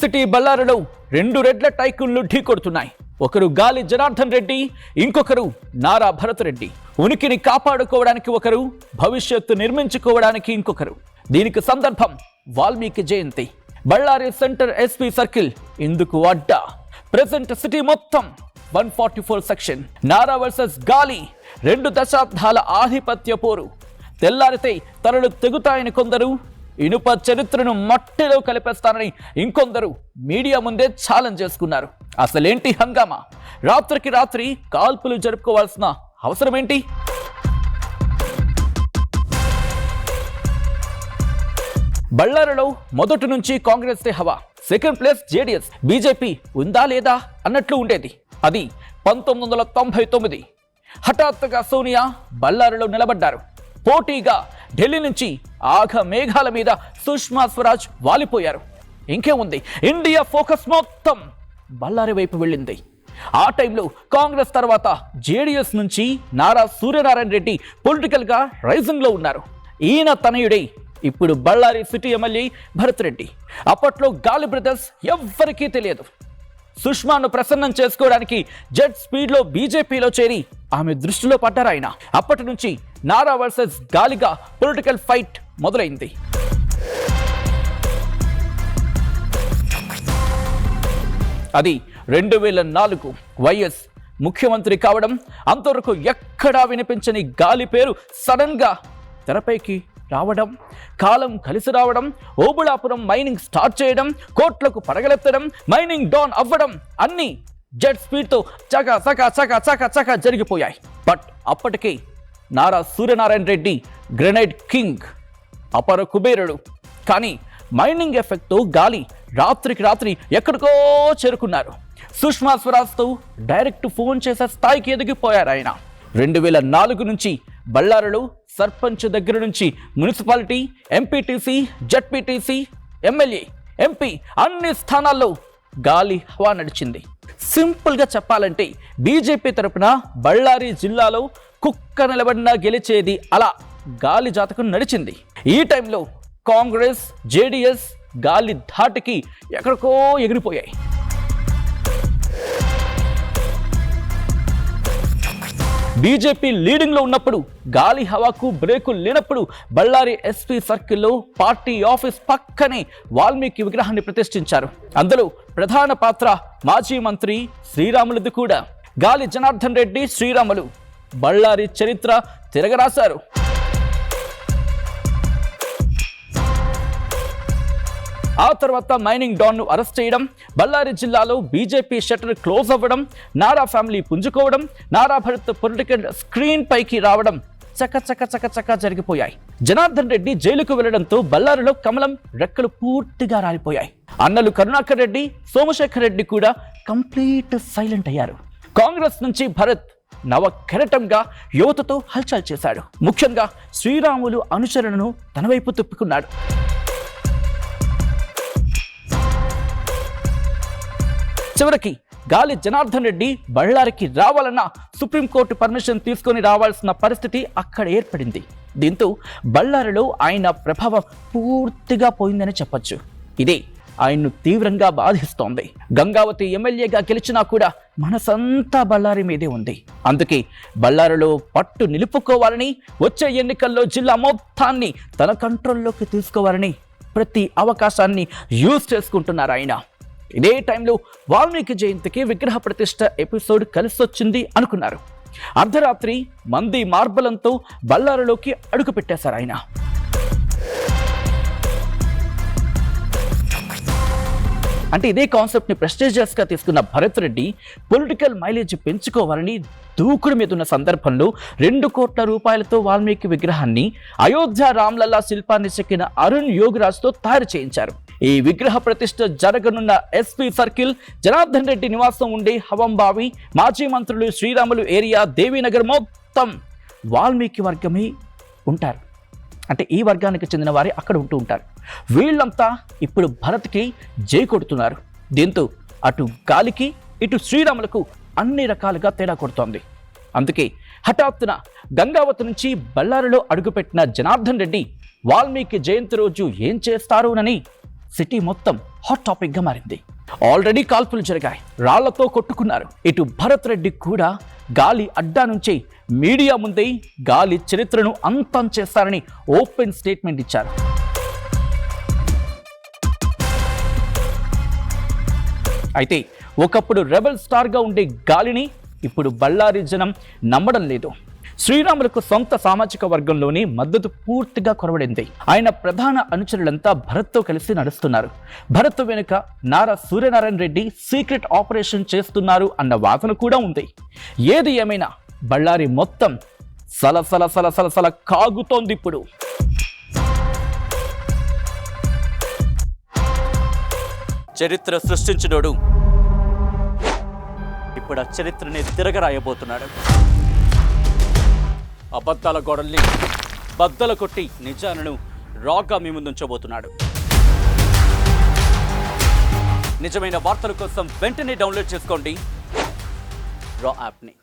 City బళ్ళారిలో రెండు రెడ్ల టైకున్లు ఢీకొడుతున్నాయి. ఒకరు గాలి జనార్దన్ రెడ్డి, ఇంకొకరు నారా భరత్ రెడ్డి. ఉనికిని కాపాడుకోవడానికి ఒకరు, భవిష్యత్తు నిర్మించుకోవడానికి ఇంకొకరు. దీనికి సందర్భం వాల్మీకి జయంతి. బళ్ళారి సెంటర్ ఎస్పీ సర్కిల్ ఇందుకు అడ్డా. ప్రెసెంట్ సిటీ మొత్తం 144 సెక్షన్. నారా వర్సెస్ గాలి, 2 దశాబ్దాల ఆధిపత్య పోరు. తెల్లారితే తరలు తెగుతాయని కొందరు, ఇనుప చరిత్రను మట్టిలో కలిపేస్తానని ఇంకొందరు మీడియా ముందే ఛాలెంజ్ చేసుకున్నారు. అసలేంటి హంగామా? రాత్రికి రాత్రి కాల్పులు జరుపుకోవాల్సిన అవసరం ఏంటి? బళ్ళారిలో మొదటి నుంచి కాంగ్రెస్ హవా. Second place JDS. బీజేపీ ఉందా లేదా అన్నట్లు ఉండేది. అది 1999. హఠాత్తుగా సోనియా బళ్ళారిలో నిలబడ్డారు. పోటీగా ఢిల్లీ నుంచి ఆఘ మేఘాల మీద సుష్మా స్వరాజ్ వాలిపోయారు. ఇంకేముంది, ఇండియా ఫోకస్ మొత్తం బళ్ళారి వైపు వెళ్ళింది. ఆ టైంలో కాంగ్రెస్ తర్వాత జేడీఎస్ నుంచి నారా సూర్యనారాయణ రెడ్డి పొలిటికల్ గా రైజింగ్ లో ఉన్నారు. ఈయన తనయుడే ఇప్పుడు బళ్ళారి సిటీ ఎమ్మెల్యే భరత్ రెడ్డి. అప్పట్లో గాలి బ్రదర్స్ ఎవ్వరికీ తెలియదు. సుష్మాను ప్రసన్నం చేసుకోవడానికి జెట్ స్పీడ్ లో బీజేపీలో చేరి ఆమె దృష్టిలో పడ్డారు ఆయన. అప్పటి నుంచి నారా వర్సెస్ గాలిగా పొలిటికల్ ఫైట్ మొదలైంది. అది 2004. వైఎస్ ముఖ్యమంత్రి కావడం, అంతవరకు ఎక్కడా వినిపించని గాలి పేరు సడన్ గా తెరపైకి రావడం, కాలం కలిసి రావడం, ఓబుళాపురం మైనింగ్ స్టార్ట్ చేయడం, కోట్లకు పడగలెత్తడం, మైనింగ్ డౌన్ అవ్వడం అన్నీ జెట్ స్పీడ్తో చకా చకా చకా చకా చకా జరిగిపోయాయి. బట్ అప్పటికే నారా సూర్యనారాయణ రెడ్డి గ్రెనేడ్ కింగ్, అపర కుబేరుడు. కానీ మైనింగ్ ఎఫెక్ట్తో గాలి రాత్రికి రాత్రి ఎక్కడికో చేరుకున్నారు. సుష్మా స్వరాజ్తో డైరెక్ట్ ఫోన్ చేసే స్థాయికి ఎదిగిపోయారు ఆయన. 2004 నుంచి బళ్ళారిలో సర్పంచ్ దగ్గర నుంచి municipality, MPTC, ZPTC, MLA, MP అన్ని స్థానాల్లో గాలి హవా నడిచింది. సింపుల్ గా చెప్పాలంటే బీజేపీ తరపున బళ్ళారి జిల్లాలో కుక్క నిలబడినా గెలిచేది, అలా గాలి జాతకం నడిచింది. ఈ టైంలో కాంగ్రెస్, జేడీఎస్ గాలి ధాటికి ఎక్కడికో ఎగిరిపోయాయి. బీజేపీ లీడింగ్ లో ఉన్నప్పుడు, గాలి హవాకు బ్రేకు లేనప్పుడు బళ్ళారి ఎస్పీ సర్కిల్లో పార్టీ ఆఫీస్ పక్కనే వాల్మీకి విగ్రహాన్ని ప్రతిష్ఠించారు. అందులో ప్రధాన పాత్ర మాజీ మంత్రి శ్రీరాములుది కూడా. గాలి జనార్దన్ రెడ్డి, శ్రీరాములు బళ్ళారి చరిత్ర తిరగరాశారు. ఆ తర్వాత మైనింగ్ డాన్ ను అరెస్ట్ చేయడం, బళ్ళారి జిల్లాలో బీజేపీ షట్టర్ క్లోజ్ అవ్వడం, నారా ఫ్యామిలీ పుంజుకోవడం, నారా భరత్ పొలిటికల్ స్క్రీన్ పైకి రావడం చక చక చక చక జరిగిపోయాయి. జనార్దన్ రెడ్డి జైలుకు వెళ్లడంతో బళ్ళారిలో కమలం రెక్కలు పూర్తిగా రాలిపోయాయి. అన్నలు కరుణాకర్ రెడ్డి, సోమశేఖర్ రెడ్డి కూడా కంప్లీట్ సైలెంట్ అయ్యారు. కాంగ్రెస్ నుంచి భరత్ నవ కెరటంగా యువతతో హల్చల్ చేశాడు. ముఖ్యంగా శ్రీరాములు అనుచరులను తన వైపు తిప్పుకున్నాడు. చివరికి గాలి జనార్దన్ రెడ్డి బళ్ళారికి రావాలన్నా సుప్రీంకోర్టు పర్మిషన్ తీసుకొని రావాల్సిన పరిస్థితి అక్కడ ఏర్పడింది. దీంతో బళ్ళారిలో ఆయన ప్రభావం పూర్తిగా పోయిందని చెప్పొచ్చు. ఇదే ఆయన్ను తీవ్రంగా బాధిస్తోంది. గంగావతి ఎమ్మెల్యేగా గెలిచినా కూడా మనసంతా బళ్ళారి మీదే ఉంది. అందుకే బళ్ళారిలో పట్టు నిలుపుకోవాలని, వచ్చే ఎన్నికల్లో జిల్లా మొత్తాన్ని తన కంట్రోల్లోకి తీసుకోవాలని ప్రతి అవకాశాన్ని యూజ్ చేసుకుంటున్నారు ఆయన. ఇదే టైంలో వాల్మీకి జయంతికి విగ్రహ ప్రతిష్ఠ ఎపిసోడ్ కలిసొచ్చింది అనుకున్నారు. అర్ధరాత్రి మంది మార్బలంతో బళ్ళారిలోకి అడుగు పెట్టేశారు ఆయన. అంటే ఇదే కాన్సెప్ట్ ని ప్రెస్టీజియస్ గా తీసుకున్న భరత్ రెడ్డి పొలిటికల్ మైలేజ్ పెంచుకోవాలని దూకుడు మీద ఉన్న సందర్భంలో 2 కోట్ల రూపాయలతో వాల్మీకి విగ్రహాన్ని అయోధ్య రామ్లల్లా శిల్పాన్ని చెక్కిన అరుణ్ యోగిరాజ్తో తయారు చేయించారు. ఈ విగ్రహ ప్రతిష్ఠ జరగనున్న ఎస్పీ సర్కిల్, జనార్దన్ రెడ్డి నివాసం ఉండే హవంబావి, మాజీ మంత్రులు శ్రీరాములు ఏరియా, దేవీనగర్ మొత్తం వాల్మీకి వర్గమే ఉంటారు. అంటే ఈ వర్గానికి చెందిన వారే అక్కడ ఉంటూ ఉంటారు. వీళ్ళంతా ఇప్పుడు భరత్కి జై కొడుతున్నారు. దీంతో అటు గాలికి, ఇటు శ్రీరాములకు అన్ని రకాలుగా తేడా కొడుతోంది. అందుకే హఠాత్తున గంగావతి నుంచి బళ్ళారిలో అడుగుపెట్టిన జనార్దన్ రెడ్డి వాల్మీకి జయంతి రోజు ఏం చేస్తారోనని సిటీ మొత్తం హాట్ టాపిక్గా మారింది. ఆల్రెడీ కాల్పులు జరిగాయి, రాళ్లతో కొట్టుకున్నారు. ఇటు భరత్ రెడ్డి కూడా గాలి అడ్డా నుంచి మీడియా ముందే గాలి చరిత్రను అంతం చేస్తారని ఓపెన్ స్టేట్మెంట్ ఇచ్చారు. అయితే ఒకప్పుడు రెబల్ స్టార్గా ఉండే గాలిని ఇప్పుడు బళ్ళారి జనం నమ్మడం లేదు. శ్రీరాములకు సొంత సామాజిక వర్గంలోని మద్దతు పూర్తిగా కొరవడింది. ఆయన ప్రధాన అనుచరులంతా భరత్తో కలిసి నడుస్తున్నారు. భరత్ వెనుక నారా సూర్యనారాయణ రెడ్డి సీక్రెట్ ఆపరేషన్ చేస్తున్నారు అన్న వాదన కూడా ఉంది. ఏది ఏమైనా బళ్ళారి మొత్తం సలసల సలసల సల కాగుతోంది. ఇప్పుడు చరిత్ర సృష్టించినోడు ఇప్పుడు ఆ చరిత్రని తిరగరాయబోతున్నాడు. అబద్ధాల గోడల్ని బద్దలు కొట్టి నిజాలను రాగా మీ ముందుంచబోతున్నాడు. నిజమైన వార్తల కోసం వెంటనే డౌన్లోడ్ చేసుకోండి రా యాప్ని.